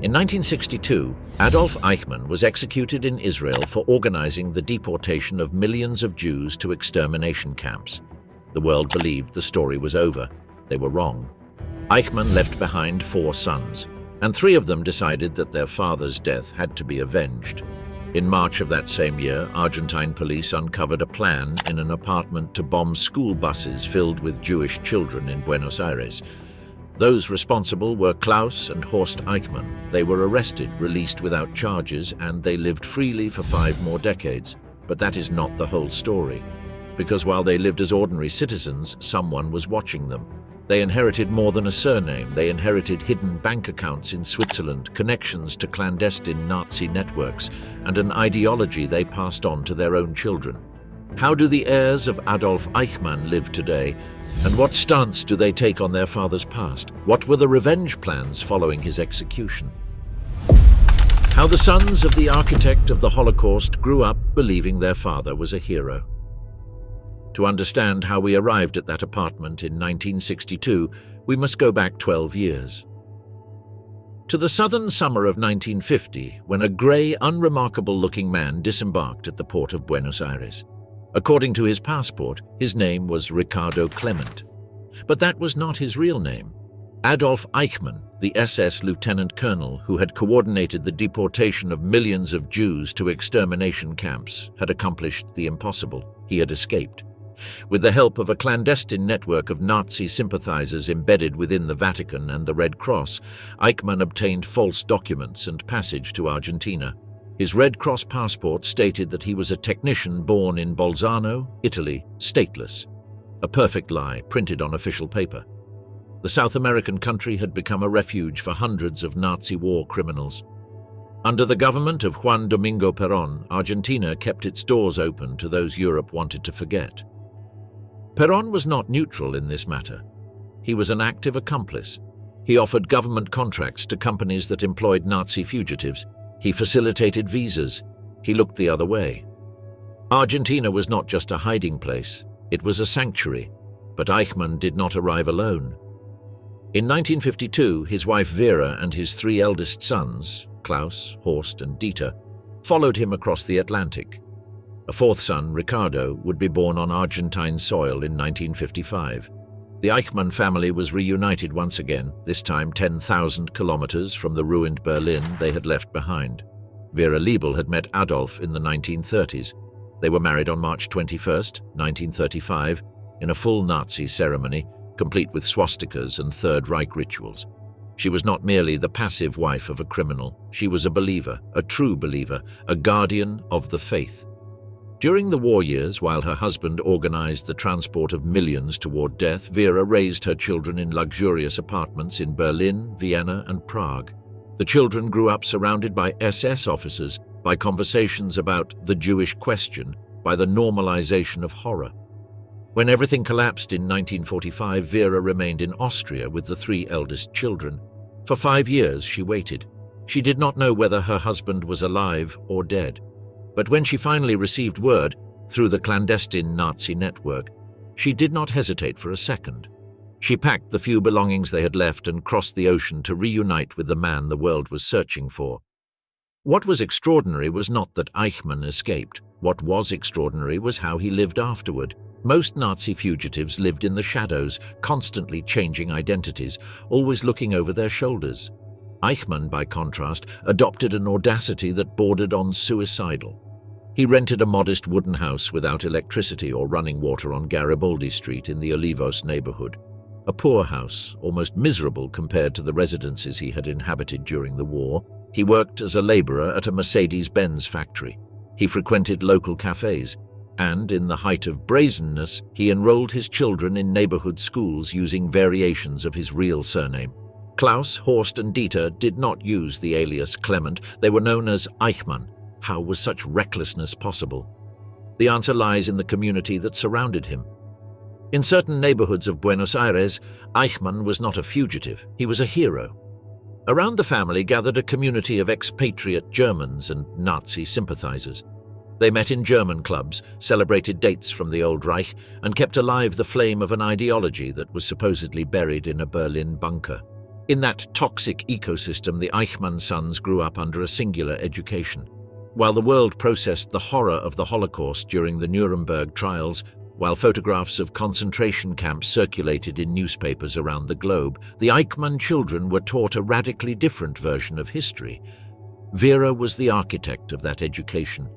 In 1962, Adolf Eichmann was executed in Israel for organizing the deportation of millions of Jews to extermination camps. The world believed the story was over. They were wrong. Eichmann left behind 4 sons, and 3 of them decided that their father's death had to be avenged. In March of that same year, Argentine police uncovered a plan in an apartment to bomb school buses filled with Jewish children in Buenos Aires. Those responsible were Klaus and Horst Eichmann. They were arrested, released without charges, and they lived freely for 5 more decades. But that is not the whole story. Because while they lived as ordinary citizens, someone was watching them. They inherited more than a surname. They inherited hidden bank accounts in Switzerland, connections to clandestine Nazi networks, and an ideology they passed on to their own children. How do the heirs of Adolf Eichmann live today? And what stance do they take on their father's past? What were the revenge plans following his execution? How the sons of the architect of the Holocaust grew up believing their father was a hero. To understand how we arrived at that apartment in 1962, we must go back 12 years. To the southern summer of 1950, when a grey, unremarkable-looking man disembarked at the port of Buenos Aires. According to his passport, his name was Ricardo Clement. But that was not his real name. Adolf Eichmann, the SS lieutenant colonel who had coordinated the deportation of millions of Jews to extermination camps, had accomplished the impossible. He had escaped. With the help of a clandestine network of Nazi sympathizers embedded within the Vatican and the Red Cross, Eichmann obtained false documents and passage to Argentina. His Red Cross passport stated that he was a technician born in Bolzano, Italy, stateless. A perfect lie printed on official paper. The South American country had become a refuge for hundreds of Nazi war criminals. Under the government of Juan Domingo Perón, Argentina kept its doors open to those Europe wanted to forget. Perón was not neutral in this matter. He was an active accomplice. He offered government contracts to companies that employed Nazi fugitives. He facilitated visas. He looked the other way. Argentina was not just a hiding place. It was a sanctuary. But Eichmann did not arrive alone. In 1952, his wife Vera and his 3 eldest sons, Klaus, Horst, and Dieter, followed him across the Atlantic. A 4th son, Ricardo, would be born on Argentine soil in 1955. The Eichmann family was reunited once again, this time 10,000 kilometers from the ruined Berlin they had left behind. Vera Liebel had met Adolf in the 1930s. They were married on March 21, 1935, in a full Nazi ceremony, complete with swastikas and Third Reich rituals. She was not merely the passive wife of a criminal. She was a believer, a true believer, a guardian of the faith. During the war years, while her husband organized the transport of millions toward death, Vera raised her children in luxurious apartments in Berlin, Vienna, and Prague. The children grew up surrounded by SS officers, by conversations about the Jewish question, by the normalization of horror. When everything collapsed in 1945, Vera remained in Austria with the 3 eldest children. For 5 years she waited. She did not know whether her husband was alive or dead. But when she finally received word, through the clandestine Nazi network, she did not hesitate for a second. She packed the few belongings they had left and crossed the ocean to reunite with the man the world was searching for. What was extraordinary was not that Eichmann escaped. What was extraordinary was how he lived afterward. Most Nazi fugitives lived in the shadows, constantly changing identities, always looking over their shoulders. Eichmann, by contrast, adopted an audacity that bordered on suicidal. He rented a modest wooden house without electricity or running water on Garibaldi Street in the Olivos neighborhood. A poor house, almost miserable compared to the residences he had inhabited during the war. He worked as a laborer at a Mercedes-Benz factory. He frequented local cafes, and in the height of brazenness, he enrolled his children in neighborhood schools using variations of his real surname. Klaus, Horst, and Dieter did not use the alias Clement. They were known as Eichmann. How was such recklessness possible? The answer lies in the community that surrounded him. In certain neighborhoods of Buenos Aires, Eichmann was not a fugitive, he was a hero. Around the family gathered a community of expatriate Germans and Nazi sympathizers. They met in German clubs, celebrated dates from the Old Reich, and kept alive the flame of an ideology that was supposedly buried in a Berlin bunker. In that toxic ecosystem, the Eichmann sons grew up under a singular education. While the world processed the horror of the Holocaust during the Nuremberg trials, while photographs of concentration camps circulated in newspapers around the globe, the Eichmann children were taught a radically different version of history. Vera was the architect of that education.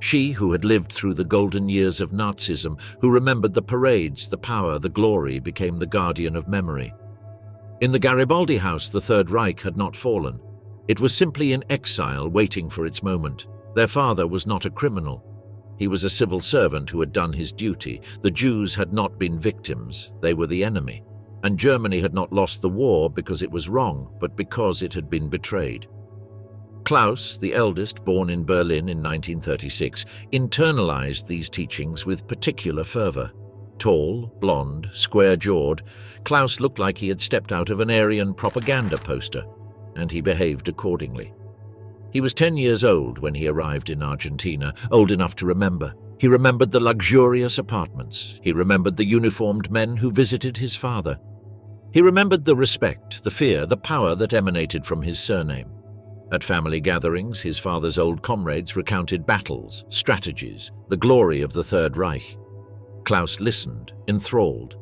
She, who had lived through the golden years of Nazism, who remembered the parades, the power, the glory, became the guardian of memory. In the Garibaldi house, the Third Reich had not fallen. It was simply in exile, waiting for its moment. Their father was not a criminal. He was a civil servant who had done his duty. The Jews had not been victims, they were the enemy. And Germany had not lost the war because it was wrong, but because it had been betrayed. Klaus, the eldest, born in Berlin in 1936, internalized these teachings with particular fervor. Tall, blonde, square-jawed, Klaus looked like he had stepped out of an Aryan propaganda poster, and he behaved accordingly. He was 10 years old when he arrived in Argentina, old enough to remember. He remembered the luxurious apartments. He remembered the uniformed men who visited his father. He remembered the respect, the fear, the power that emanated from his surname. At family gatherings, his father's old comrades recounted battles, strategies, the glory of the Third Reich. Klaus listened, enthralled.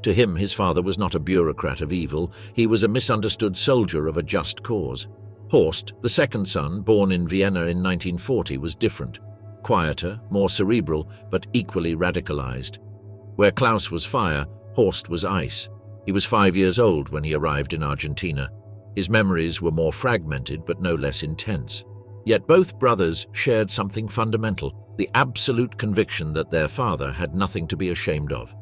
To him, his father was not a bureaucrat of evil. He was a misunderstood soldier of a just cause. Horst, the second son, born in Vienna in 1940, was different. Quieter, more cerebral, but equally radicalized. Where Klaus was fire, Horst was ice. He was 5 years old when he arrived in Argentina. His memories were more fragmented, but no less intense. Yet both brothers shared something fundamental, the absolute conviction that their father had nothing to be ashamed of.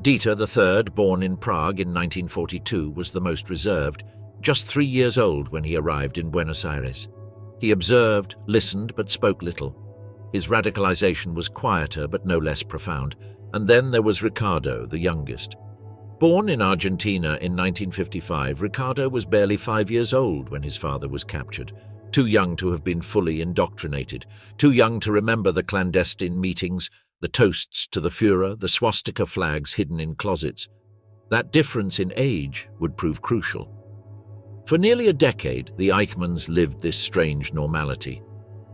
Dieter III, born in Prague in 1942, was the most reserved, just 3 years old when he arrived in Buenos Aires. He observed, listened, but spoke little. His radicalization was quieter, but no less profound. And then there was Ricardo, the youngest. Born in Argentina in 1955, Ricardo was barely 5 years old when his father was captured, too young to have been fully indoctrinated, too young to remember the clandestine meetings, the toasts to the Führer, the swastika flags hidden in closets. That difference in age would prove crucial. For nearly a decade, the Eichmanns lived this strange normality.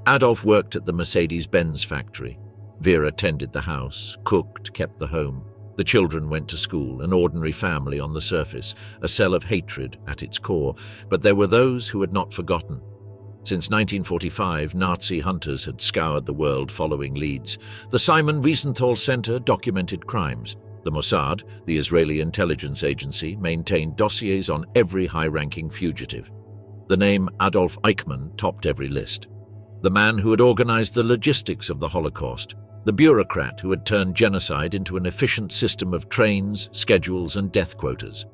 Adolf worked at the Mercedes-Benz factory. Vera tended the house, cooked, kept the home. The children went to school, an ordinary family on the surface, a cell of hatred at its core. But there were those who had not forgotten. Since 1945, Nazi hunters had scoured the world following leads. The Simon Wiesenthal Center documented crimes. The Mossad, the Israeli intelligence agency, maintained dossiers on every high-ranking fugitive. The name Adolf Eichmann topped every list. The man who had organized the logistics of the Holocaust, the bureaucrat who had turned genocide into an efficient system of trains, schedules, and death quotas.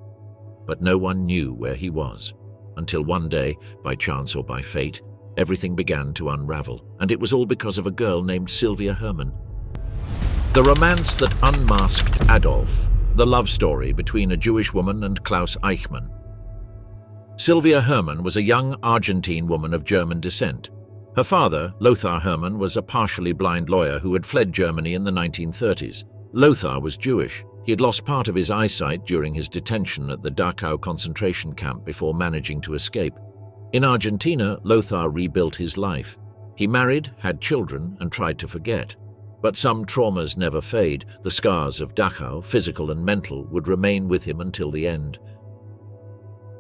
But no one knew where he was, until one day, by chance or by fate, everything began to unravel, and it was all because of a girl named Sylvia Hermann. The romance that unmasked Adolf, the love story between a Jewish woman and Klaus Eichmann. Sylvia Hermann was a young Argentine woman of German descent. Her father, Lothar Hermann, was a partially blind lawyer who had fled Germany in the 1930s. Lothar was Jewish. He had lost part of his eyesight during his detention at the Dachau concentration camp before managing to escape. In Argentina, Lothar rebuilt his life. He married, had children, and tried to forget. But some traumas never fade. The scars of Dachau, physical and mental, would remain with him until the end.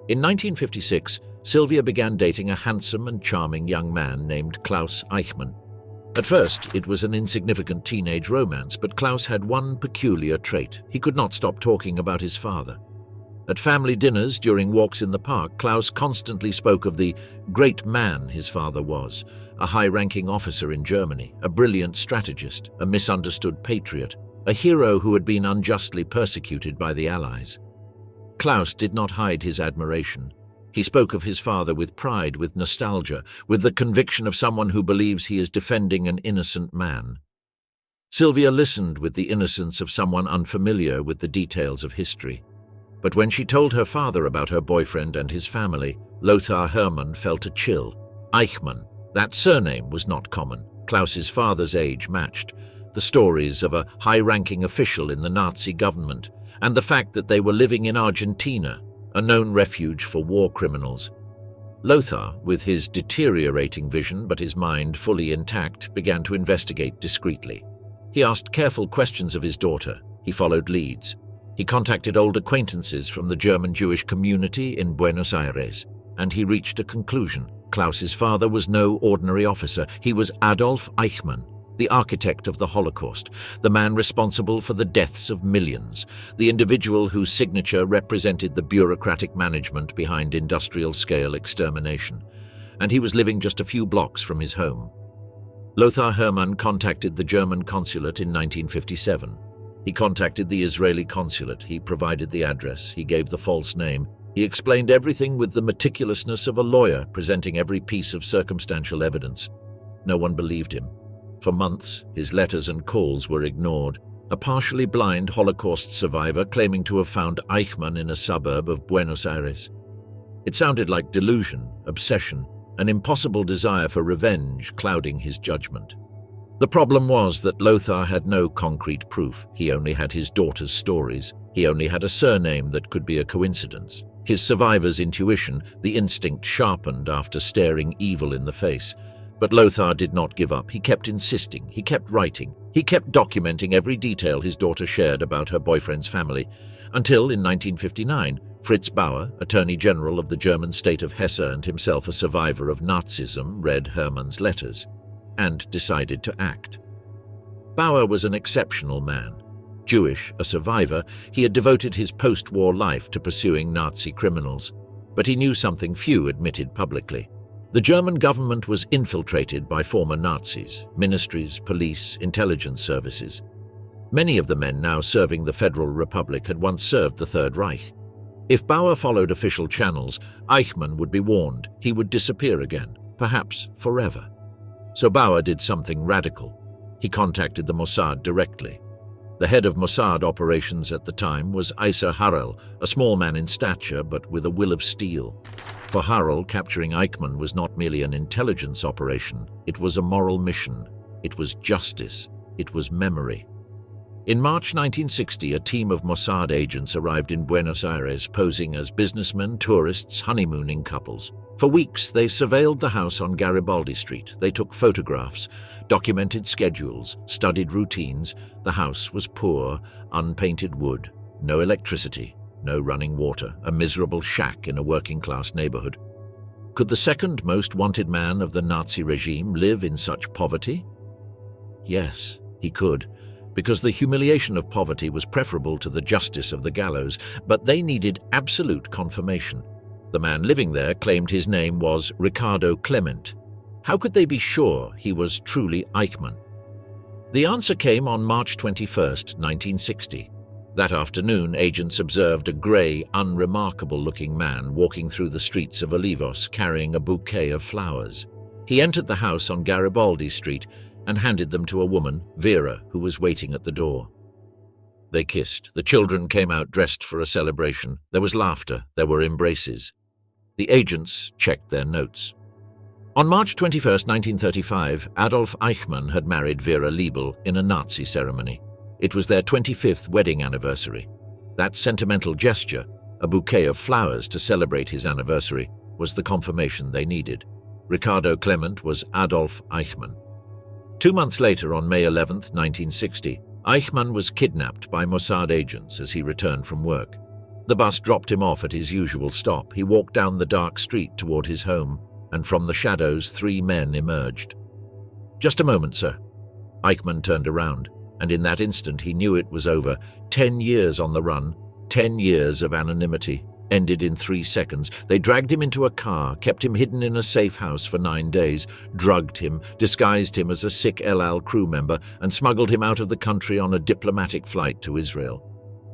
In 1956, Sylvia began dating a handsome and charming young man named Klaus Eichmann. At first, it was an insignificant teenage romance, but Klaus had one peculiar trait. He could not stop talking about his father. At family dinners, during walks in the park, Klaus constantly spoke of the great man his father was, a high-ranking officer in Germany, a brilliant strategist, a misunderstood patriot, a hero who had been unjustly persecuted by the Allies. Klaus did not hide his admiration. He spoke of his father with pride, with nostalgia, with the conviction of someone who believes he is defending an innocent man. Sylvia listened with the innocence of someone unfamiliar with the details of history. But when she told her father about her boyfriend and his family, Lothar Hermann felt a chill. Eichmann, that surname was not common. Klaus's father's age matched. The stories of a high-ranking official in the Nazi government, and the fact that they were living in Argentina, a known refuge for war criminals. Lothar, with his deteriorating vision but his mind fully intact, began to investigate discreetly. He asked careful questions of his daughter. He followed leads. He contacted old acquaintances from the German Jewish community in Buenos Aires, and he reached a conclusion. Klaus's father was no ordinary officer. He was Adolf Eichmann, the architect of the Holocaust, the man responsible for the deaths of millions, the individual whose signature represented the bureaucratic management behind industrial-scale extermination. And he was living just a few blocks from his home. Lothar Hermann contacted the German consulate in 1957. He contacted the Israeli consulate. He provided the address. He gave the false name. He explained everything with the meticulousness of a lawyer, presenting every piece of circumstantial evidence. No one believed him. For months, his letters and calls were ignored. A partially blind Holocaust survivor claiming to have found Eichmann in a suburb of Buenos Aires. It sounded like delusion, obsession, an impossible desire for revenge clouding his judgment. The problem was that Lothar had no concrete proof. He only had his daughter's stories. He only had a surname that could be a coincidence. His survivor's intuition, the instinct sharpened after staring evil in the face. But Lothar did not give up. He kept insisting. He kept writing. He kept documenting every detail his daughter shared about her boyfriend's family, until in 1959, Fritz Bauer, Attorney General of the German state of Hesse and himself a survivor of Nazism, read Hermann's letters and decided to act. Bauer was an exceptional man. Jewish, a survivor, he had devoted his post-war life to pursuing Nazi criminals. But he knew something few admitted publicly. The German government was infiltrated by former Nazis, ministries, police, intelligence services. Many of the men now serving the Federal Republic had once served the Third Reich. If Bauer followed official channels, Eichmann would be warned. He would disappear again, perhaps forever. So Bauer did something radical. He contacted the Mossad directly. The head of Mossad operations at the time was Isa Harel, a small man in stature but with a will of steel. For Harel, capturing Eichmann was not merely an intelligence operation, it was a moral mission. It was justice. It was memory. In March 1960, a team of Mossad agents arrived in Buenos Aires posing as businessmen, tourists, honeymooning couples. For weeks, they surveilled the house on Garibaldi Street. They took photographs, documented schedules, studied routines. The house was poor, unpainted wood, no electricity, no running water, a miserable shack in a working-class neighborhood. Could the second most wanted man of the Nazi regime live in such poverty? Yes, he could, because the humiliation of poverty was preferable to the justice of the gallows, but they needed absolute confirmation. The man living there claimed his name was Ricardo Clement. How could they be sure he was truly Eichmann? The answer came on March 21, 1960. That afternoon, agents observed a grey, unremarkable-looking man walking through the streets of Olivos carrying a bouquet of flowers. He entered the house on Garibaldi Street and handed them to a woman, Vera, who was waiting at the door. They kissed. The children came out dressed for a celebration. There was laughter. There were embraces. The agents checked their notes. On March 21, 1935, Adolf Eichmann had married Vera Liebel in a Nazi ceremony. It was their 25th wedding anniversary. That sentimental gesture, a bouquet of flowers to celebrate his anniversary, was the confirmation they needed. Ricardo Clement was Adolf Eichmann. 2 months later, on May 11, 1960, Eichmann was kidnapped by Mossad agents as he returned from work. The bus dropped him off at his usual stop. He walked down the dark street toward his home, and from the shadows 3 men emerged. "Just a moment, sir." Eichmann turned around, and in that instant he knew it was over. 10 years on the run, 10 years of anonymity, ended in 3 seconds. They dragged him into a car, kept him hidden in a safe house for 9 days, drugged him, disguised him as a sick El Al crew member, and smuggled him out of the country on a diplomatic flight to Israel.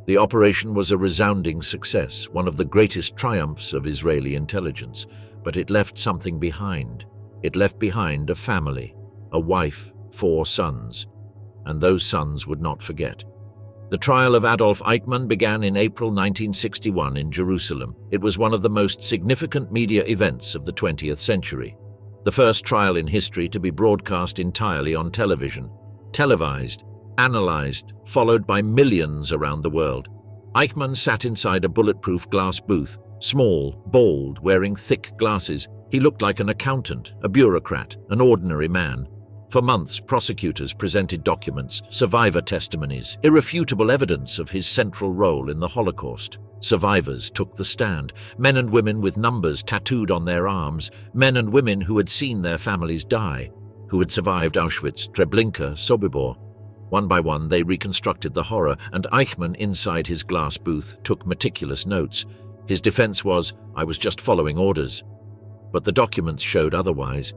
The operation was a resounding success, one of the greatest triumphs of Israeli intelligence, but it left something behind. It left behind a family, a wife, 4 sons, and those sons would not forget. The trial of Adolf Eichmann began in April 1961 in Jerusalem. It was one of the most significant media events of the 20th century. The first trial in history to be broadcast entirely on television, televised, analyzed, followed by millions around the world. Eichmann sat inside a bulletproof glass booth, Small, bald, wearing thick glasses, he looked like an accountant, a bureaucrat, an ordinary man. For months, prosecutors presented documents, survivor testimonies, irrefutable evidence of his central role in the Holocaust. Survivors took the stand, men and women with numbers tattooed on their arms, men and women who had seen their families die, who had survived Auschwitz, Treblinka, Sobibor. One by one, they reconstructed the horror, and Eichmann, inside his glass booth, took meticulous notes. His defense was, "I was just following orders." But the documents showed otherwise.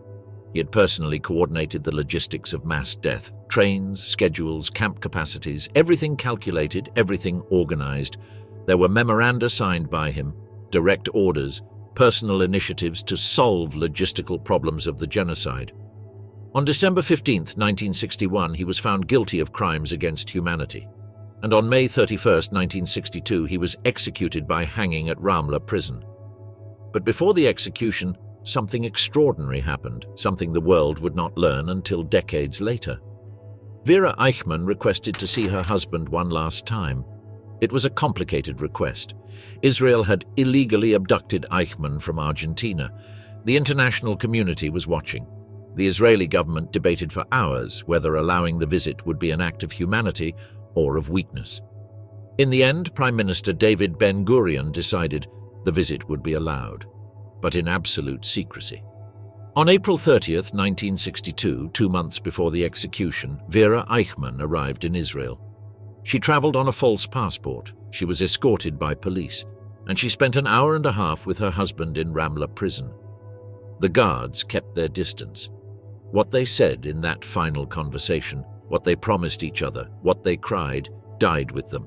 He had personally coordinated the logistics of mass death, trains, schedules, camp capacities, everything calculated, everything organized. There were memoranda signed by him, direct orders, personal initiatives to solve logistical problems of the genocide. On December 15, 1961, he was found guilty of crimes against humanity. And on May 31, 1962, he was executed by hanging at Ramla prison. But before the execution, something extraordinary happened, something the world would not learn until decades later. Vera Eichmann requested to see her husband one last time. It was a complicated request. Israel had illegally abducted Eichmann from Argentina. The international community was watching. The Israeli government debated for hours whether allowing the visit would be an act of humanity or of weakness. In the end, Prime Minister David Ben-Gurion decided the visit would be allowed, but in absolute secrecy. On April 30, 1962, 2 months before the execution, Vera Eichmann arrived in Israel. She traveled on a false passport, she was escorted by police, and she spent an hour and a half with her husband in Ramla prison. The guards kept their distance. What they said in that final conversation, what they promised each other, what they cried, died with them.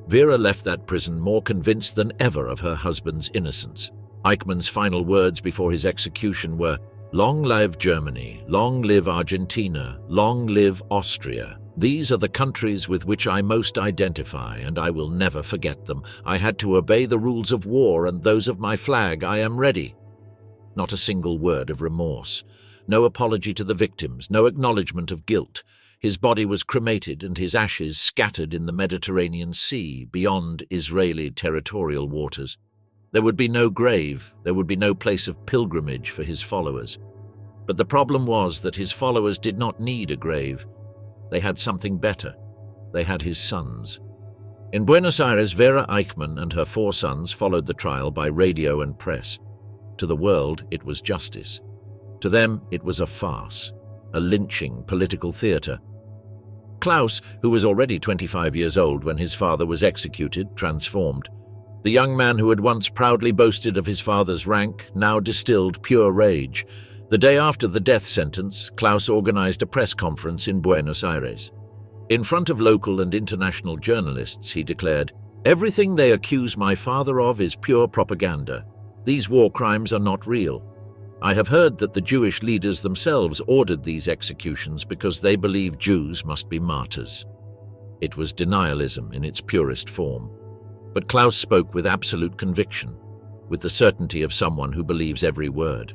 Vera left that prison more convinced than ever of her husband's innocence. Eichmann's final words before his execution were, "Long live Germany, long live Argentina, long live Austria. These are the countries with which I most identify, and I will never forget them. I had to obey the rules of war and those of my flag. I am ready." Not a single word of remorse. No apology to the victims, no acknowledgement of guilt. His body was cremated and his ashes scattered in the Mediterranean Sea, beyond Israeli territorial waters. There would be no grave, there would be no place of pilgrimage for his followers. But the problem was that his followers did not need a grave. They had something better. They had his sons. In Buenos Aires, Vera Eichmann and her 4 sons followed the trial by radio and press. To the world, it was justice. To them, it was a farce, a lynching political theater. Klaus, who was already 25 years old when his father was executed, transformed. The young man who had once proudly boasted of his father's rank now distilled pure rage. The day after the death sentence, Klaus organized a press conference in Buenos Aires. In front of local and international journalists, he declared, "Everything they accuse my father of is pure propaganda. These war crimes are not real. I have heard that the Jewish leaders themselves ordered these executions because they believe Jews must be martyrs." It was denialism in its purest form. But Klaus spoke with absolute conviction, with the certainty of someone who believes every word.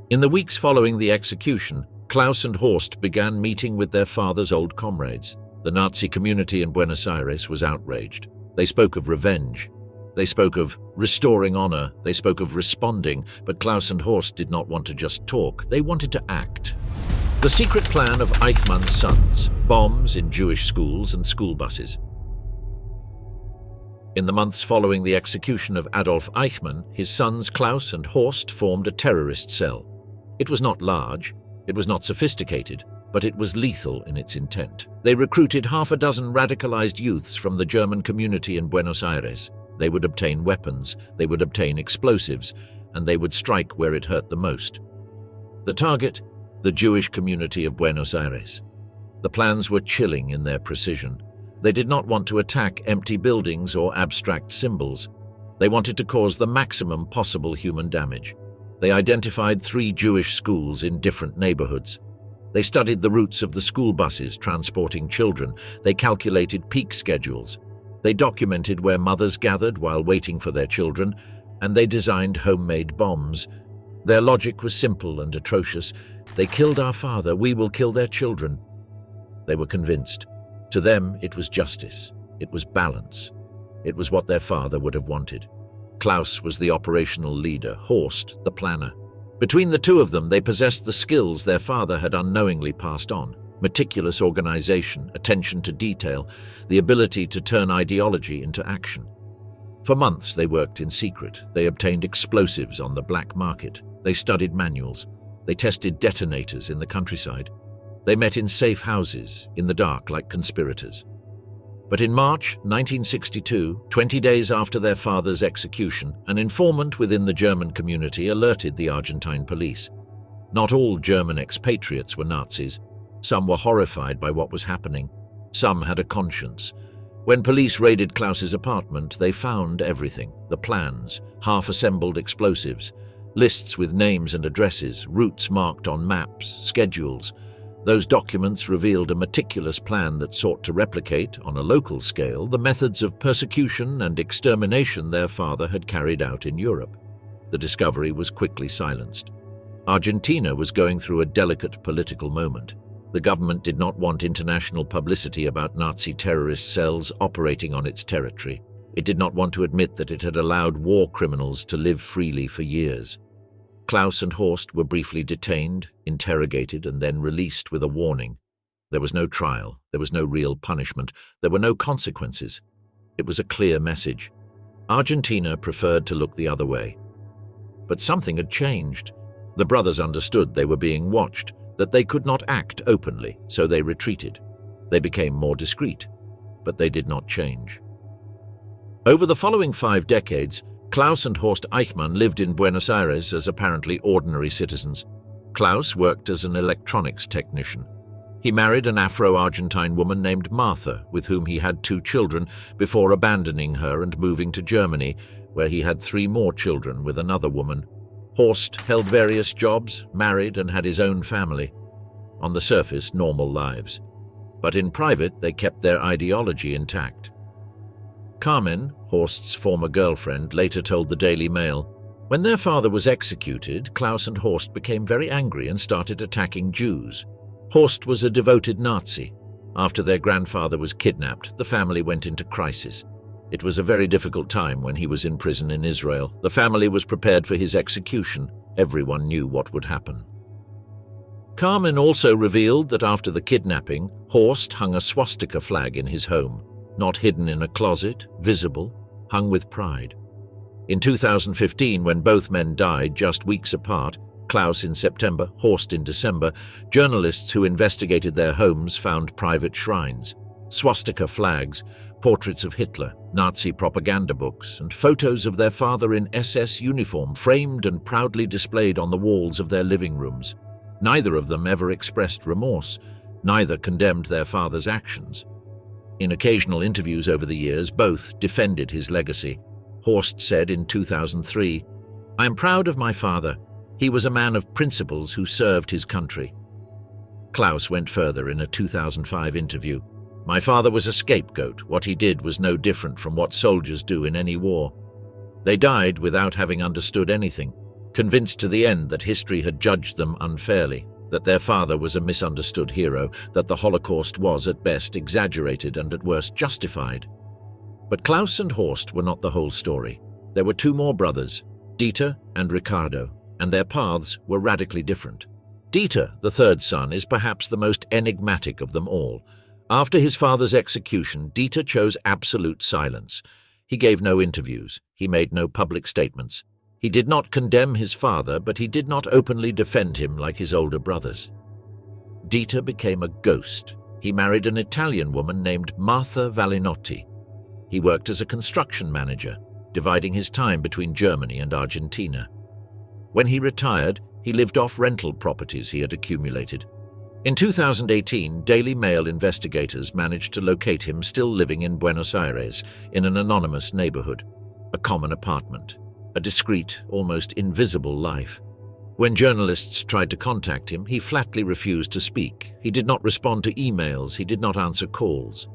In the weeks following the execution, Klaus and Horst began meeting with their father's old comrades. The Nazi community in Buenos Aires was outraged. They spoke of revenge. They spoke of restoring honor. They spoke of responding. But Klaus and Horst did not want to just talk. They wanted to act. The secret plan of Eichmann's sons: bombs in Jewish schools and school buses. In the months following the execution of Adolf Eichmann, his sons Klaus and Horst formed a terrorist cell. It was not large, it was not sophisticated, but it was lethal in its intent. They recruited half a dozen radicalized youths from the German community in Buenos Aires. They would obtain weapons, they would obtain explosives, and they would strike where it hurt the most. The target? The Jewish community of Buenos Aires. The plans were chilling in their precision. They did not want to attack empty buildings or abstract symbols. They wanted to cause the maximum possible human damage. They identified 3 Jewish schools in different neighborhoods. They studied the routes of the school buses transporting children. They calculated peak schedules. They documented where mothers gathered while waiting for their children, and they designed homemade bombs. Their logic was simple and atrocious. They killed our father, we will kill their children. They were convinced. To them, it was justice. It was balance. It was what their father would have wanted. Klaus was the operational leader, Horst the planner. Between the two of them, they possessed the skills their father had unknowingly passed on: meticulous organization, attention to detail, the ability to turn ideology into action. For months they worked in secret. They obtained explosives on the black market. They studied manuals. They tested detonators in the countryside. They met in safe houses, in the dark, like conspirators. But in March 1962, 20 days after their father's execution, an informant within the German community alerted the Argentine police. Not all German expatriates were Nazis. Some were horrified by what was happening. Some had a conscience. When police raided Klaus's apartment, they found everything: the plans, half-assembled explosives, lists with names and addresses, routes marked on maps, schedules. Those documents revealed a meticulous plan that sought to replicate, on a local scale, the methods of persecution and extermination their father had carried out in Europe. The discovery was quickly silenced. Argentina was going through a delicate political moment. The government did not want international publicity about Nazi terrorist cells operating on its territory. It did not want to admit that it had allowed war criminals to live freely for years. Klaus and Horst were briefly detained, interrogated, and then released with a warning. There was no trial. There was no real punishment. There were no consequences. It was a clear message. Argentina preferred to look the other way. But something had changed. The brothers understood they were being watched, that they could not act openly, so they retreated. They became more discreet, but they did not change. Over the following 5 decades, Klaus and Horst Eichmann lived in Buenos Aires as apparently ordinary citizens. Klaus worked as an electronics technician. He married an Afro-Argentine woman named Martha, with whom he had 2 children, before abandoning her and moving to Germany, where he had 3 more children with another woman. Horst held various jobs, married, and had his own family. On the surface, normal lives. But in private, they kept their ideology intact. Carmen, Horst's former girlfriend, later told the Daily Mail, "When their father was executed, Klaus and Horst became very angry and started attacking Jews. Horst was a devoted Nazi. After their grandfather was kidnapped, the family went into crisis. It was a very difficult time when he was in prison in Israel. The family was prepared for his execution. Everyone knew what would happen." Carmen also revealed that after the kidnapping, Horst hung a swastika flag in his home, not hidden in a closet, visible, hung with pride. In 2015, when both men died just weeks apart, Klaus in September, Horst in December, journalists who investigated their homes found private shrines, swastika flags, portraits of Hitler, Nazi propaganda books, and photos of their father in SS uniform framed and proudly displayed on the walls of their living rooms. Neither of them ever expressed remorse. Neither condemned their father's actions. In occasional interviews over the years, both defended his legacy. Horst said in 2003, "I am proud of my father. He was a man of principles who served his country." Klaus went further in a 2005 interview. "My father was a scapegoat. What he did was no different from what soldiers do in any war. They died without having understood anything, convinced to the end that history had judged them unfairly, that their father was a misunderstood hero, that the Holocaust was at best exaggerated and at worst justified." But Klaus and Horst were not the whole story. There were 2 more brothers, Dieter and Ricardo, and their paths were radically different. Dieter, the 3rd son, is perhaps the most enigmatic of them all. After his father's execution, Dieter chose absolute silence. He gave no interviews. He made no public statements. He did not condemn his father, but he did not openly defend him like his older brothers. Dieter became a ghost. He married an Italian woman named Martha Valinotti. He worked as a construction manager, dividing his time between Germany and Argentina. When he retired, he lived off rental properties he had accumulated. In 2018, Daily Mail investigators managed to locate him still living in Buenos Aires, in an anonymous neighborhood, a common apartment, a discreet, almost invisible life. When journalists tried to contact him, he flatly refused to speak. He did not respond to emails. He did not answer calls.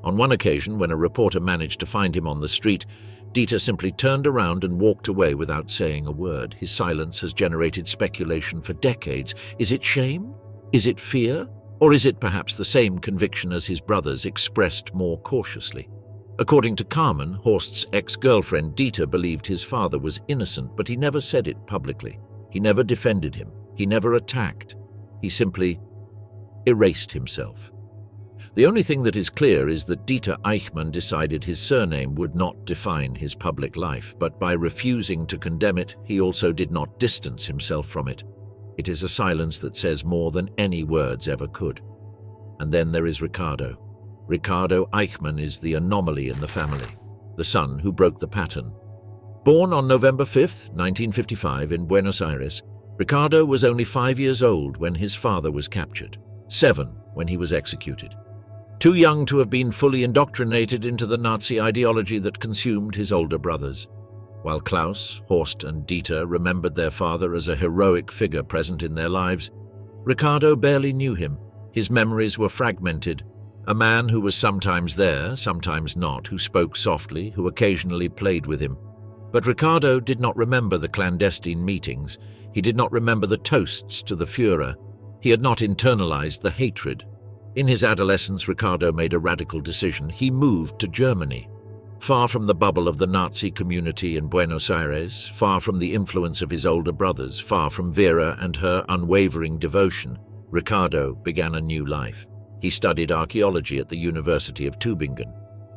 On one occasion, when a reporter managed to find him on the street, Dieter simply turned around and walked away without saying a word. His silence has generated speculation for decades. Is it shame? Is it fear? Or is it perhaps the same conviction as his brothers, expressed more cautiously? According to Carmen, Horst's ex-girlfriend Dieter believed his father was innocent, but he never said it publicly. He never defended him. He never attacked. He simply erased himself. The only thing that is clear is that Dieter Eichmann decided his surname would not define his public life, but by refusing to condemn it, he also did not distance himself from it. It is a silence that says more than any words ever could. And then there is Ricardo. Ricardo Eichmann is the anomaly in the family, the son who broke the pattern. Born on November 5, 1955 in Buenos Aires, Ricardo was only 5 years old when his father was captured, 7 when he was executed. Too young to have been fully indoctrinated into the Nazi ideology that consumed his older brothers. While Klaus, Horst and Dieter remembered their father as a heroic figure present in their lives, Ricardo barely knew him. His memories were fragmented. A man who was sometimes there, sometimes not, who spoke softly, who occasionally played with him. But Ricardo did not remember the clandestine meetings. He did not remember the toasts to the Führer. He had not internalized the hatred. In his adolescence, Ricardo made a radical decision. He moved to Germany. Far from the bubble of the Nazi community in Buenos Aires, far from the influence of his older brothers, far from Vera and her unwavering devotion, Ricardo began a new life. He studied archaeology at the University of Tübingen.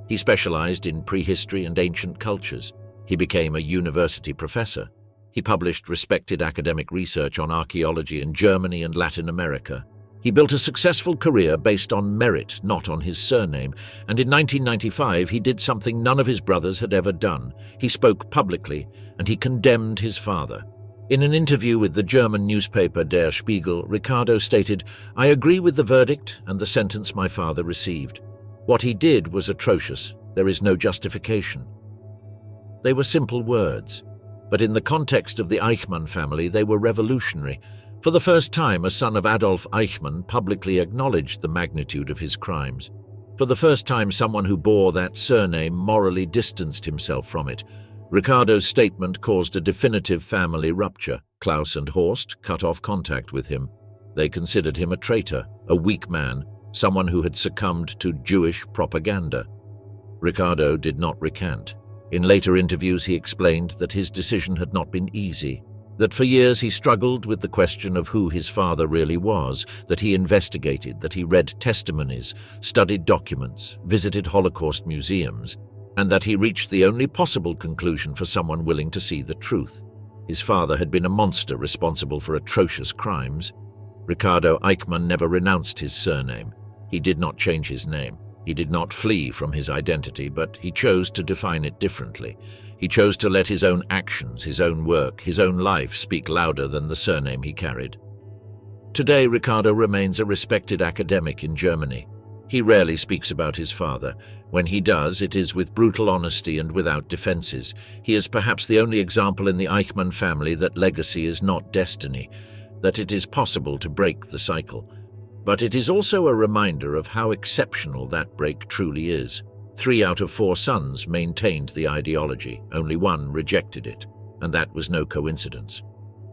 He specialized in prehistory and ancient cultures. He became a university professor. He published respected academic research on archaeology in Germany and Latin America. He built a successful career based on merit, not on his surname, and in 1995 he did something none of his brothers had ever done. He spoke publicly, and he condemned his father. In an interview with the German newspaper Der Spiegel, Ricardo stated, "I agree with the verdict and the sentence my father received. What he did was atrocious. There is no justification." They were simple words, but in the context of the Eichmann family, they were revolutionary. For the first time, a son of Adolf Eichmann publicly acknowledged the magnitude of his crimes. For the first time, someone who bore that surname morally distanced himself from it. Ricardo's statement caused a definitive family rupture. Klaus and Horst cut off contact with him. They considered him a traitor, a weak man, someone who had succumbed to Jewish propaganda. Ricardo did not recant. In later interviews, he explained that his decision had not been easy, that for years he struggled with the question of who his father really was, that he investigated, that he read testimonies, studied documents, visited Holocaust museums, and that he reached the only possible conclusion for someone willing to see the truth. His father had been a monster responsible for atrocious crimes. Ricardo Eichmann never renounced his surname. He did not change his name. He did not flee from his identity, but he chose to define it differently. He chose to let his own actions, his own work, his own life speak louder than the surname he carried. Today, Ricardo remains a respected academic in Germany. He rarely speaks about his father. When he does, it is with brutal honesty and without defenses. He is perhaps the only example in the Eichmann family that legacy is not destiny, that it is possible to break the cycle. But it is also a reminder of how exceptional that break truly is. 3 out of 4 sons maintained the ideology, only 1 rejected it, and that was no coincidence.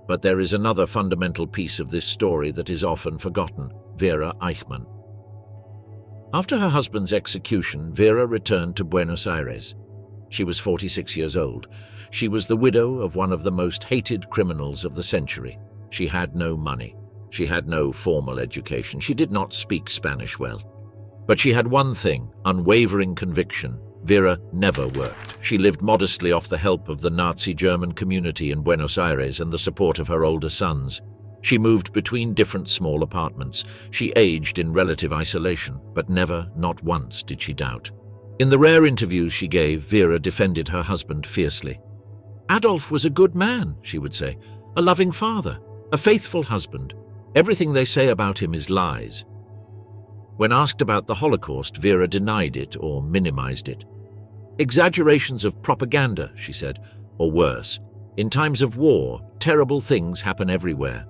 But there is another fundamental piece of this story that is often forgotten: Vera Eichmann. After her husband's execution, Vera returned to Buenos Aires. She was 46 years old. She was the widow of one of the most hated criminals of the century. She had no money. She had no formal education. She did not speak Spanish well. But she had one thing: unwavering conviction. Vera never worked. She lived modestly off the help of the Nazi German community in Buenos Aires and the support of her older sons. She moved between different small apartments. She aged in relative isolation, but never, not once, did she doubt. In the rare interviews she gave, Vera defended her husband fiercely. "Adolf was a good man," she would say, "a loving father, a faithful husband. Everything they say about him is lies." When asked about the Holocaust, Vera denied it or minimized it. "Exaggerations of propaganda," she said, or worse. "In times of war, terrible things happen everywhere."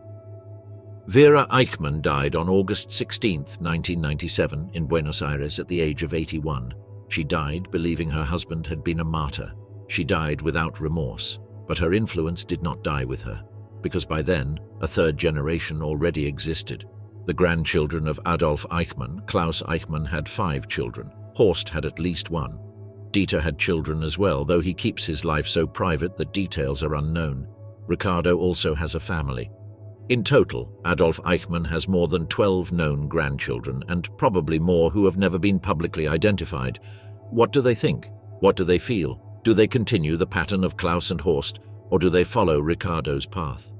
Vera Eichmann died on August 16, 1997, in Buenos Aires at the age of 81. She died believing her husband had been a martyr. She died without remorse, but her influence did not die with her, because by then, a 3rd generation already existed. The grandchildren of Adolf Eichmann, Klaus Eichmann had 5 children. Horst had at least 1. Dieter had children as well, though he keeps his life so private that details are unknown. Ricardo also has a family. In total, Adolf Eichmann has more than 12 known grandchildren, and probably more who have never been publicly identified. What do they think? What do they feel? Do they continue the pattern of Klaus and Horst, or do they follow Ricardo's path?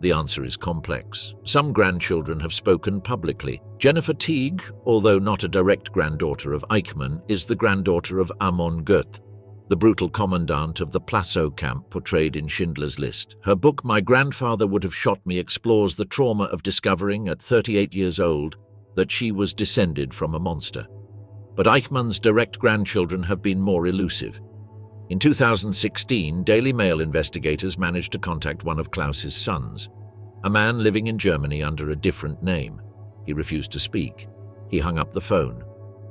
The answer is complex. Some grandchildren have spoken publicly. Jennifer Teague, although not a direct granddaughter of Eichmann, is the granddaughter of Amon Goeth, the brutal commandant of the Plassau camp portrayed in Schindler's List. Her book, My Grandfather Would Have Shot Me, explores the trauma of discovering at 38 years old that she was descended from a monster. But Eichmann's direct grandchildren have been more elusive. In 2016, Daily Mail investigators managed to contact one of Klaus's sons, a man living in Germany under a different name. He refused to speak. He hung up the phone.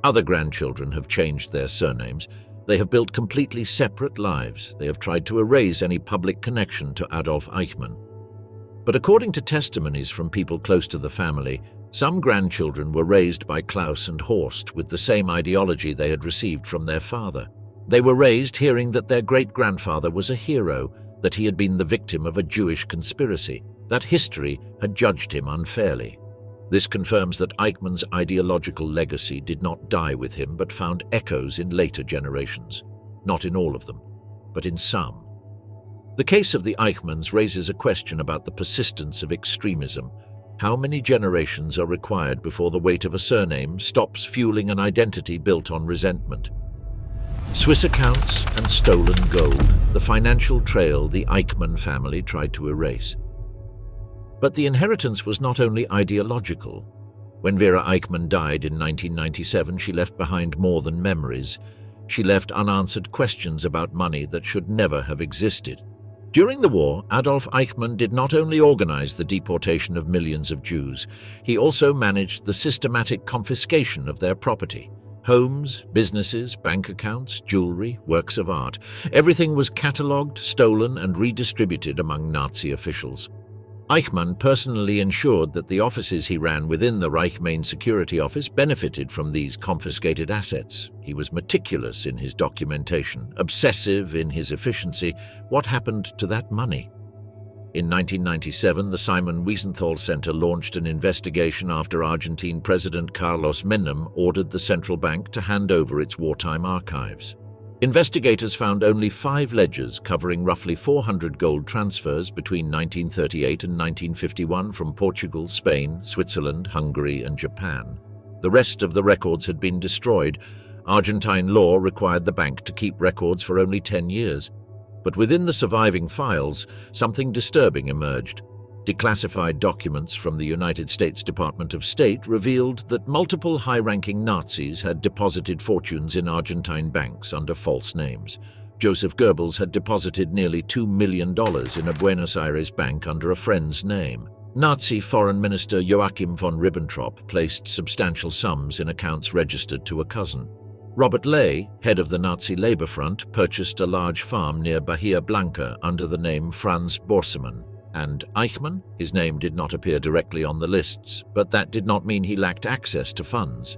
Other grandchildren have changed their surnames. They have built completely separate lives. They have tried to erase any public connection to Adolf Eichmann. But according to testimonies from people close to the family, some grandchildren were raised by Klaus and Horst with the same ideology they had received from their father. They were raised hearing that their great-grandfather was a hero, that he had been the victim of a Jewish conspiracy, that history had judged him unfairly. This confirms that Eichmann's ideological legacy did not die with him but found echoes in later generations. Not in all of them, but in some. The case of the Eichmanns raises a question about the persistence of extremism. How many generations are required before the weight of a surname stops fueling an identity built on resentment? Swiss accounts and stolen gold, the financial trail the Eichmann family tried to erase. But the inheritance was not only ideological. When Vera Eichmann died in 1997, she left behind more than memories. She left unanswered questions about money that should never have existed. During the war, Adolf Eichmann did not only organize the deportation of millions of Jews, he also managed the systematic confiscation of their property. Homes, businesses, bank accounts, jewelry, works of art. Everything was catalogued, stolen, and redistributed among Nazi officials. Eichmann personally ensured that the offices he ran within the Reich Main Security Office benefited from these confiscated assets. He was meticulous in his documentation, obsessive in his efficiency. What happened to that money? In 1997, the Simon Wiesenthal Center launched an investigation after Argentine President Carlos Menem ordered the central bank to hand over its wartime archives. Investigators found only 5 ledgers covering roughly 400 gold transfers between 1938 and 1951 from Portugal, Spain, Switzerland, Hungary, and Japan. The rest of the records had been destroyed. Argentine law required the bank to keep records for only 10 years. But within the surviving files, something disturbing emerged. Declassified documents from the United States Department of State revealed that multiple high-ranking Nazis had deposited fortunes in Argentine banks under false names. Joseph Goebbels had deposited nearly $2 million in a Buenos Aires bank under a friend's name. Nazi Foreign Minister Joachim von Ribbentrop placed substantial sums in accounts registered to a cousin. Robert Ley, head of the Nazi Labour Front, purchased a large farm near Bahia Blanca under the name Franz Borsemann. And Eichmann? His name did not appear directly on the lists, but that did not mean he lacked access to funds.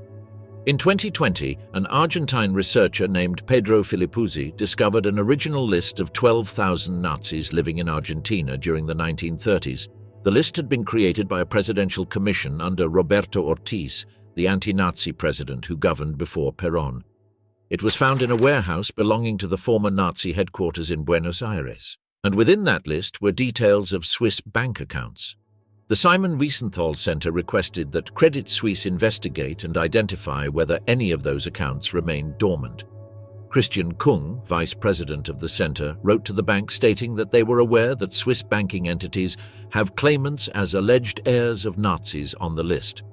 In 2020, an Argentine researcher named Pedro Filippuzzi discovered an original list of 12,000 Nazis living in Argentina during the 1930s. The list had been created by a presidential commission under Roberto Ortiz, the anti-Nazi president who governed before Perón. It was found in a warehouse belonging to the former Nazi headquarters in Buenos Aires. And within that list were details of Swiss bank accounts. The Simon Wiesenthal Center requested that Credit Suisse investigate and identify whether any of those accounts remained dormant. Christian Kung, vice president of the center, wrote to the bank stating that they were aware that Swiss banking entities have claimants as alleged heirs of Nazis on the list.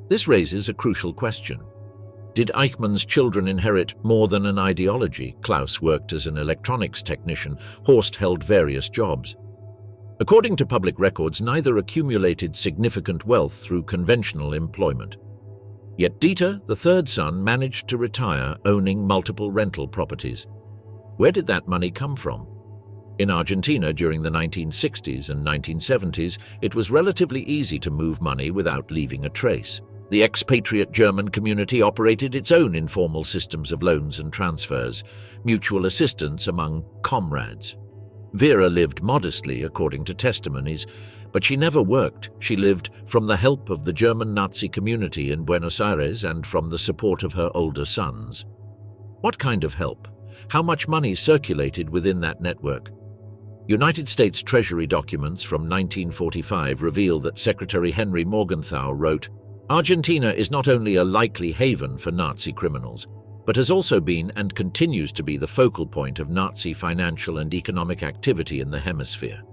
This raises a crucial question. Did Eichmann's children inherit more than an ideology? Klaus worked as an electronics technician. Horst held various jobs. According to public records, neither accumulated significant wealth through conventional employment. Yet Dieter, the third son, managed to retire owning multiple rental properties. Where did that money come from? In Argentina during the 1960s and 1970s, it was relatively easy to move money without leaving a trace. The expatriate German community operated its own informal systems of loans and transfers, mutual assistance among comrades. Vera lived modestly, according to testimonies, but she never worked. She lived from the help of the German Nazi community in Buenos Aires and from the support of her older sons. What kind of help? How much money circulated within that network? United States Treasury documents from 1945 reveal that Secretary Henry Morgenthau wrote, "Argentina is not only a likely haven for Nazi criminals, but has also been and continues to be the focal point of Nazi financial and economic activity in the hemisphere."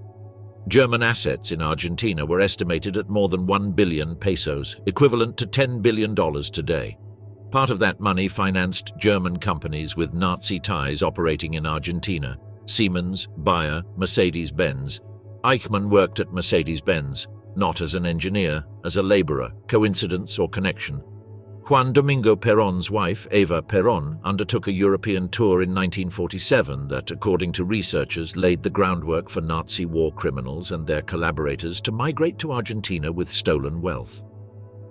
German assets in Argentina were estimated at more than 1 billion pesos, equivalent to $10 billion today. Part of that money financed German companies with Nazi ties operating in Argentina: Siemens, Bayer, Mercedes-Benz. Eichmann worked at Mercedes-Benz, not as an engineer, as a laborer. Coincidence or connection? Juan Domingo Perón's wife, Eva Perón, undertook a European tour in 1947 that, according to researchers, laid the groundwork for Nazi war criminals and their collaborators to migrate to Argentina with stolen wealth.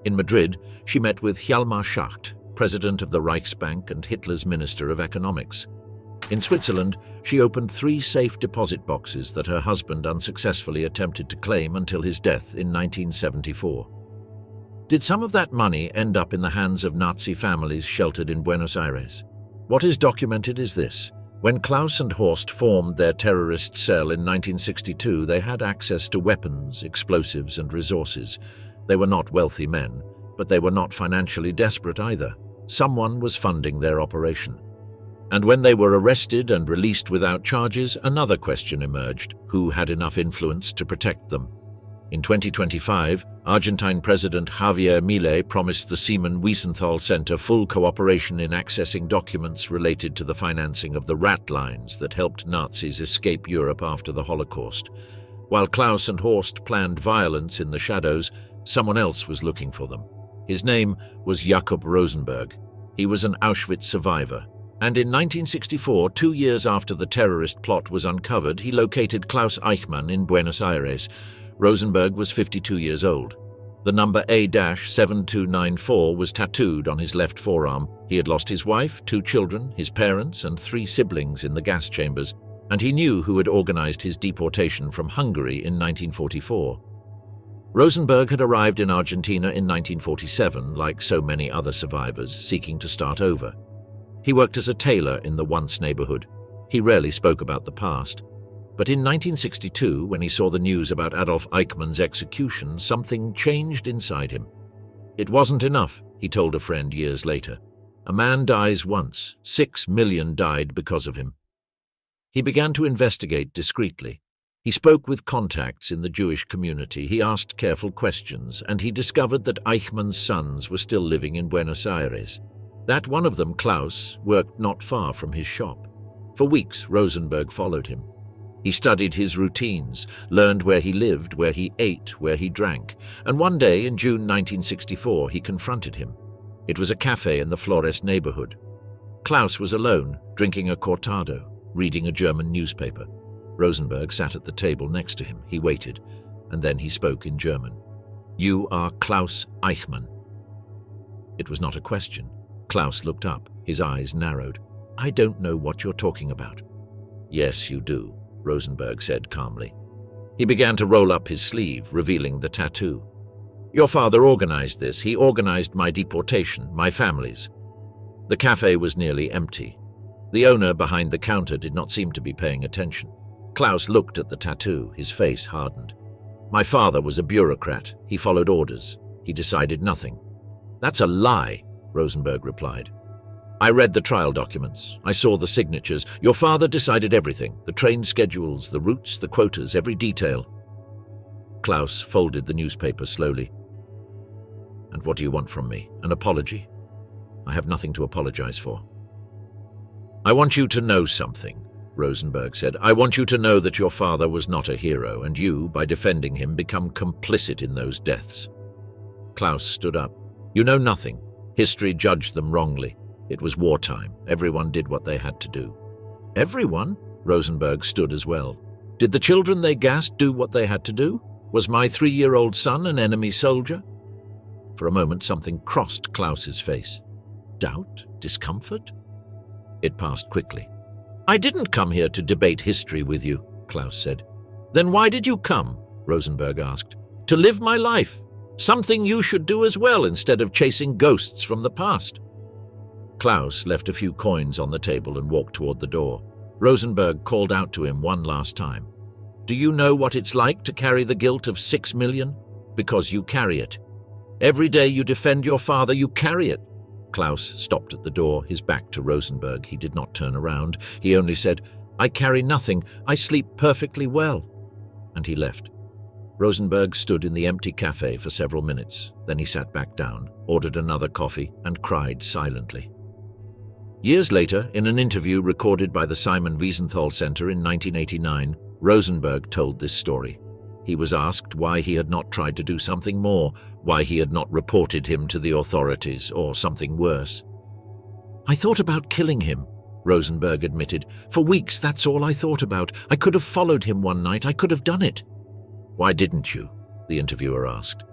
In Madrid, she met with Hjalmar Schacht, president of the Reichsbank and Hitler's Minister of Economics. In Switzerland, she opened 3 safe deposit boxes that her husband unsuccessfully attempted to claim until his death in 1974. Did some of that money end up in the hands of Nazi families sheltered in Buenos Aires? What is documented is this. When Klaus and Horst formed their terrorist cell in 1962, they had access to weapons, explosives, and resources. They were not wealthy men, but they were not financially desperate either. Someone was funding their operation. And when they were arrested and released without charges, another question emerged: who had enough influence to protect them? In 2025, Argentine President Javier Milei promised the Simon Wiesenthal Center full cooperation in accessing documents related to the financing of the rat lines that helped Nazis escape Europe after the Holocaust. While Klaus and Horst planned violence in the shadows, someone else was looking for them. His name was Jakob Rosenberg. He was an Auschwitz survivor. And in 1964, 2 years after the terrorist plot was uncovered, he located Klaus Eichmann in Buenos Aires. Rosenberg was 52 years old. The number A-7294 was tattooed on his left forearm. He had lost his wife, 2 children, his parents, and 3 siblings in the gas chambers, and he knew who had organized his deportation from Hungary in 1944. Rosenberg had arrived in Argentina in 1947, like so many other survivors, seeking to start over. He worked as a tailor in the once neighborhood. He rarely spoke about the past. But in 1962, when he saw the news about Adolf Eichmann's execution, something changed inside him. It wasn't enough, he told a friend years later. A man dies once, 6 million died because of him. He began to investigate discreetly. He spoke with contacts in the Jewish community, he asked careful questions, and he discovered that Eichmann's sons were still living in Buenos Aires. That one of them, Klaus, worked not far from his shop. For weeks, Rosenberg followed him. He studied his routines, learned where he lived, where he ate, where he drank, and one day in June 1964 he confronted him. It was a cafe in the Flores neighborhood. Klaus was alone, drinking a cortado, reading a German newspaper. Rosenberg sat at the table next to him. He waited, and then he spoke in German. "You are Klaus Eichmann." It was not a question. Klaus looked up, his eyes narrowed. "I don't know what you're talking about." "Yes, you do," Rosenberg said calmly. He began to roll up his sleeve, revealing the tattoo. "Your father organized this. He organized my deportation, my family's." The cafe was nearly empty. The owner behind the counter did not seem to be paying attention. Klaus looked at the tattoo, his face hardened. "My father was a bureaucrat. He followed orders. He decided nothing." "That's a lie," Rosenberg replied. "I read the trial documents. I saw the signatures. Your father decided everything, the train schedules, the routes, the quotas, every detail." Klaus folded the newspaper slowly. "And what do you want from me? An apology? I have nothing to apologize for." "I want you to know something," Rosenberg said. "I want you to know that your father was not a hero, and you, by defending him, become complicit in those deaths." Klaus stood up. "You know nothing. History judged them wrongly. It was wartime. Everyone did what they had to do." "Everyone?" Rosenberg stood as well. "Did the children they gassed do what they had to do? Was my 3-year-old son an enemy soldier?" For a moment, something crossed Klaus's face. Doubt? Discomfort? It passed quickly. "I didn't come here to debate history with you," Klaus said. "Then why did you come?" Rosenberg asked. "To live my life. Something you should do as well instead of chasing ghosts from the past." Klaus left a few coins on the table and walked toward the door. Rosenberg called out to him one last time. "Do you know what it's like to carry the guilt of 6 million? Because you carry it. Every day you defend your father, you carry it." Klaus stopped at the door, his back to Rosenberg. He did not turn around. He only said, "I carry nothing. I sleep perfectly well." And he left. Rosenberg stood in the empty cafe for several minutes. Then he sat back down, ordered another coffee, and cried silently. Years later, in an interview recorded by the Simon Wiesenthal Center in 1989, Rosenberg told this story. He was asked why he had not tried to do something more, why he had not reported him to the authorities, or something worse. "I thought about killing him," Rosenberg admitted. "For weeks, that's all I thought about. I could have followed him one night. I could have done it." "Why didn't you?" the interviewer asked.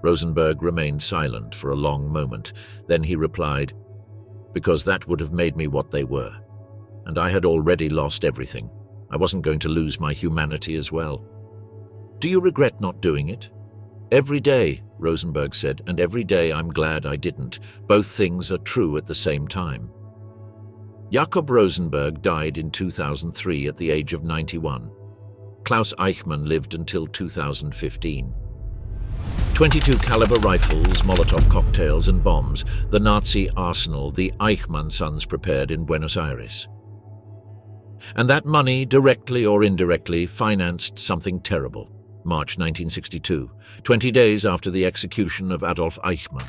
Rosenberg remained silent for a long moment. Then he replied, "Because that would have made me what they were. And I had already lost everything. I wasn't going to lose my humanity as well." "Do you regret not doing it?" "Every day," Rosenberg said, "and every day I'm glad I didn't. Both things are true at the same time." Jakob Rosenberg died in 2003 at the age of 91. Klaus Eichmann lived until 2015. 22 caliber rifles, Molotov cocktails and bombs, the Nazi arsenal the Eichmann sons prepared in Buenos Aires. And that money, directly or indirectly, financed something terrible. March 1962, 20 days after the execution of Adolf Eichmann.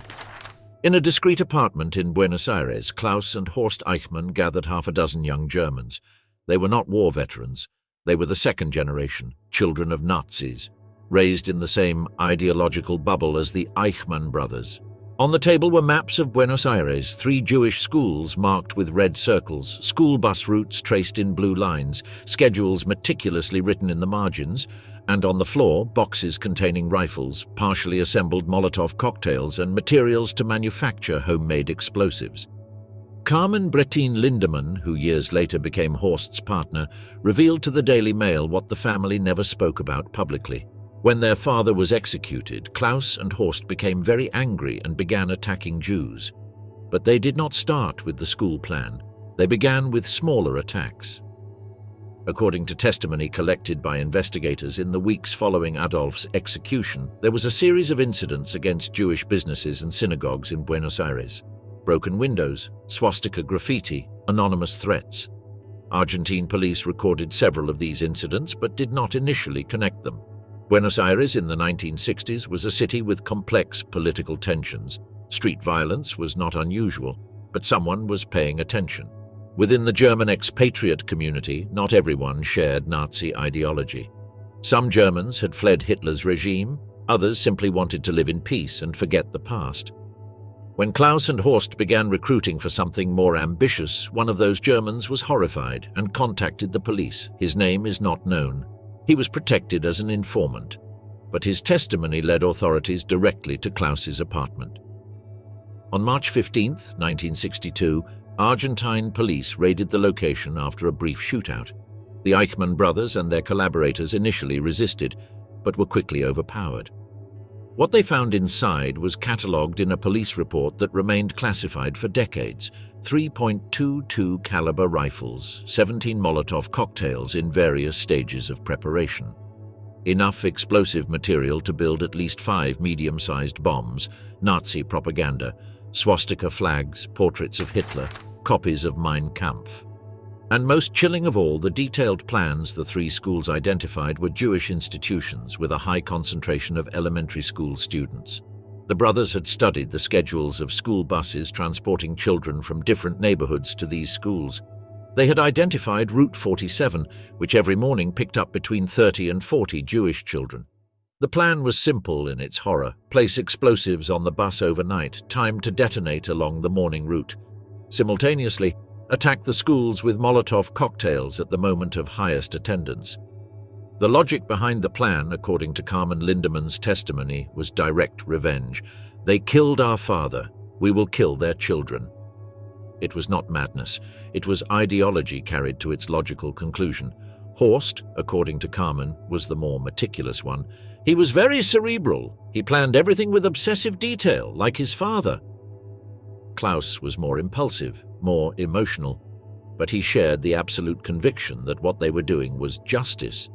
In a discreet apartment in Buenos Aires, Klaus and Horst Eichmann gathered half a dozen young Germans. They were not war veterans. They were the second generation, children of Nazis, raised in the same ideological bubble as the Eichmann brothers. On the table were maps of Buenos Aires, 3 Jewish schools marked with red circles, school bus routes traced in blue lines, schedules meticulously written in the margins, and on the floor, boxes containing rifles, partially assembled Molotov cocktails, and materials to manufacture homemade explosives. Carmen Bretin Lindemann, who years later became Horst's partner, revealed to the Daily Mail what the family never spoke about publicly. When their father was executed, Klaus and Horst became very angry and began attacking Jews. But they did not start with the school plan. They began with smaller attacks. According to testimony collected by investigators in the weeks following Adolf's execution, there was a series of incidents against Jewish businesses and synagogues in Buenos Aires. Broken windows, swastika graffiti, anonymous threats. Argentine police recorded several of these incidents but did not initially connect them. Buenos Aires in the 1960s was a city with complex political tensions. Street violence was not unusual, but someone was paying attention. Within the German expatriate community, not everyone shared Nazi ideology. Some Germans had fled Hitler's regime, others simply wanted to live in peace and forget the past. When Klaus and Horst began recruiting for something more ambitious, one of those Germans was horrified and contacted the police. His name is not known. He was protected as an informant, but his testimony led authorities directly to Klaus's apartment. On March 15, 1962, Argentine police raided the location after a brief shootout. The Eichmann brothers and their collaborators initially resisted, but were quickly overpowered. What they found inside was catalogued in a police report that remained classified for decades: 3.22 caliber rifles, 17 Molotov cocktails in various stages of preparation. Enough explosive material to build at least 5 medium-sized bombs, Nazi propaganda, swastika flags, portraits of Hitler, copies of Mein Kampf. And most chilling of all, the detailed plans the 3 schools identified were Jewish institutions with a high concentration of elementary school students. The brothers had studied the schedules of school buses transporting children from different neighborhoods to these schools. They had identified Route 47, which every morning picked up between 30 and 40 Jewish children. The plan was simple in its horror: place explosives on the bus overnight, timed to detonate along the morning route. Simultaneously, attack the schools with Molotov cocktails at the moment of highest attendance. The logic behind the plan, according to Carmen Lindemann's testimony, was direct revenge. "They killed our father. We will kill their children." It was not madness. It was ideology carried to its logical conclusion. Horst, according to Carmen, was the more meticulous one. He was very cerebral. He planned everything with obsessive detail, like his father. Klaus was more impulsive, more emotional, but he shared the absolute conviction that what they were doing was justice.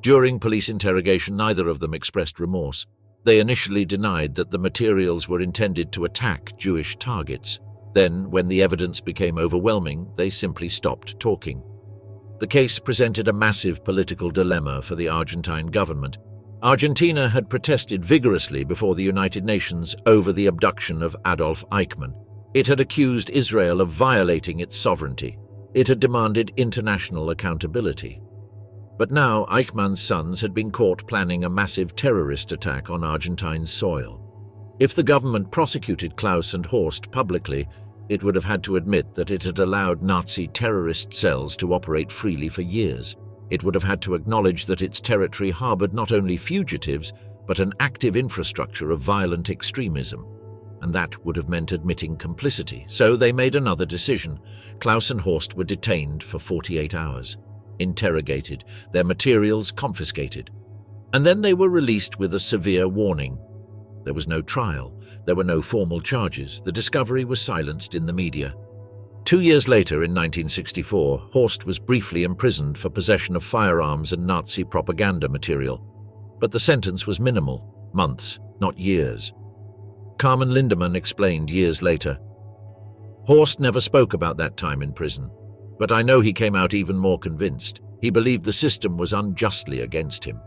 During police interrogation, neither of them expressed remorse. They initially denied that the materials were intended to attack Jewish targets. Then, when the evidence became overwhelming, they simply stopped talking. The case presented a massive political dilemma for the Argentine government. Argentina had protested vigorously before the United Nations over the abduction of Adolf Eichmann. It had accused Israel of violating its sovereignty. It had demanded international accountability. But now Eichmann's sons had been caught planning a massive terrorist attack on Argentine soil. If the government prosecuted Klaus and Horst publicly, it would have had to admit that it had allowed Nazi terrorist cells to operate freely for years. It would have had to acknowledge that its territory harbored not only fugitives, but an active infrastructure of violent extremism. And that would have meant admitting complicity. So they made another decision. Klaus and Horst were detained for 48 hours, interrogated, their materials confiscated. And then they were released with a severe warning. There was no trial. There were no formal charges. The discovery was silenced in the media. 2 years later, in 1964, Horst was briefly imprisoned for possession of firearms and Nazi propaganda material. But the sentence was minimal, months, not years. Carmen Lindemann explained years later, "Horst never spoke about that time in prison, but I know he came out even more convinced. He believed the system was unjustly against him."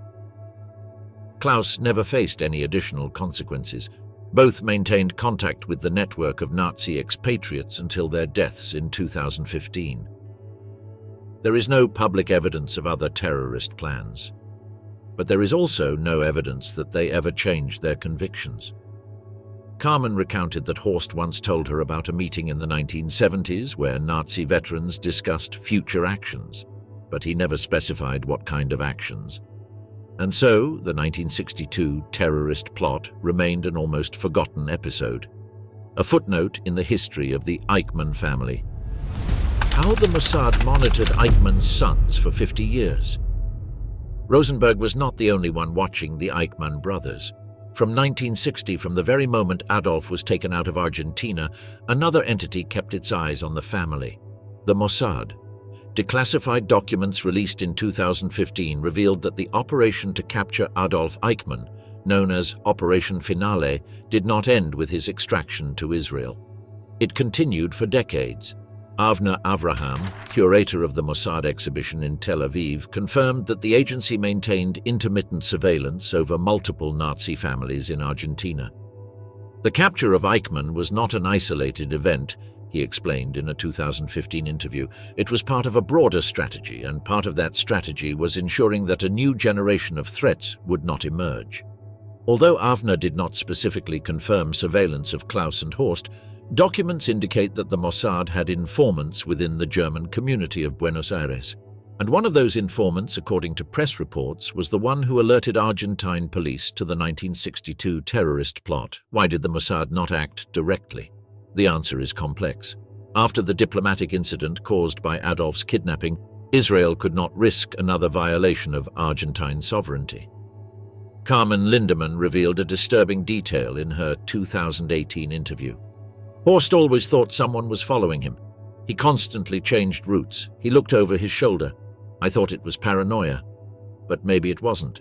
Klaus never faced any additional consequences. Both maintained contact with the network of Nazi expatriates until their deaths in 2015. There is no public evidence of other terrorist plans, but there is also no evidence that they ever changed their convictions. Carmen recounted that Horst once told her about a meeting in the 1970s where Nazi veterans discussed future actions, but he never specified what kind of actions. And so, the 1962 terrorist plot remained an almost forgotten episode, a footnote in the history of the Eichmann family. How the Mossad monitored Eichmann's sons for 50 years. Rosenberg was not the only one watching the Eichmann brothers. From 1960, from the very moment Adolf was taken out of Argentina, another entity kept its eyes on the family, the Mossad. Declassified documents released in 2015 revealed that the operation to capture Adolf Eichmann, known as Operation Finale, did not end with his extraction to Israel. It continued for decades. Avner Avraham, curator of the Mossad exhibition in Tel Aviv, confirmed that the agency maintained intermittent surveillance over multiple Nazi families in Argentina. The capture of Eichmann was not an isolated event, he explained in a 2015 interview. It was part of a broader strategy, and part of that strategy was ensuring that a new generation of threats would not emerge. Although Avner did not specifically confirm surveillance of Klaus and Horst, documents indicate that the Mossad had informants within the German community of Buenos Aires. And one of those informants, according to press reports, was the one who alerted Argentine police to the 1962 terrorist plot. Why did the Mossad not act directly? The answer is complex. After the diplomatic incident caused by Adolf's kidnapping, Israel could not risk another violation of Argentine sovereignty. Carmen Lindemann revealed a disturbing detail in her 2018 interview. Horst always thought someone was following him. He constantly changed routes. He looked over his shoulder. I thought it was paranoia, but maybe it wasn't.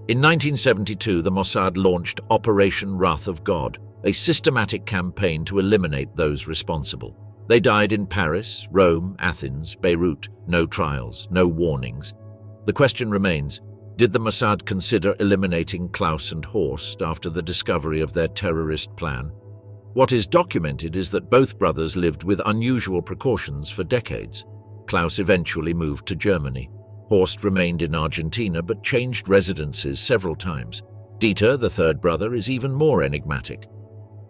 In 1972, the Mossad launched Operation Wrath of God, a systematic campaign to eliminate those responsible. They died in Paris, Rome, Athens, Beirut. No trials, no warnings. The question remains, did the Mossad consider eliminating Klaus and Horst after the discovery of their terrorist plan? What is documented is that both brothers lived with unusual precautions for decades. Klaus eventually moved to Germany. Horst remained in Argentina but changed residences several times. Dieter, the third brother, is even more enigmatic.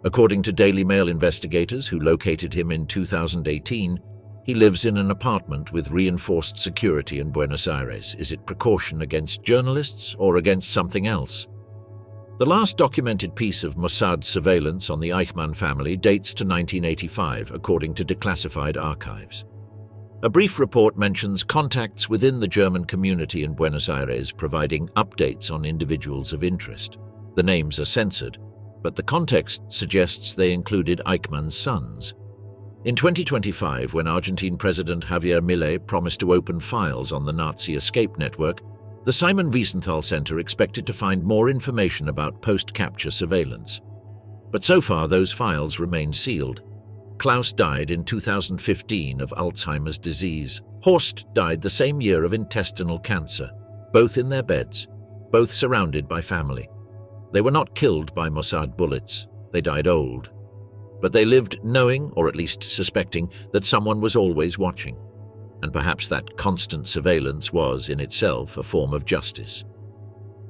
According to Daily Mail investigators who located him in 2018, he lives in an apartment with reinforced security in Buenos Aires. Is it precaution against journalists or against something else? The last documented piece of Mossad surveillance on the Eichmann family dates to 1985, according to declassified archives. A brief report mentions contacts within the German community in Buenos Aires providing updates on individuals of interest. The names are censored, but the context suggests they included Eichmann's sons. In 2025, when Argentine President Javier Milei promised to open files on the Nazi escape network, the Simon Wiesenthal Center expected to find more information about post-capture surveillance. But so far, those files remain sealed. Klaus died in 2015 of Alzheimer's disease. Horst died the same year of intestinal cancer, both in their beds, both surrounded by family. They were not killed by Mossad bullets. They died old. But they lived knowing, or at least suspecting, that someone was always watching. And perhaps that constant surveillance was, in itself, a form of justice.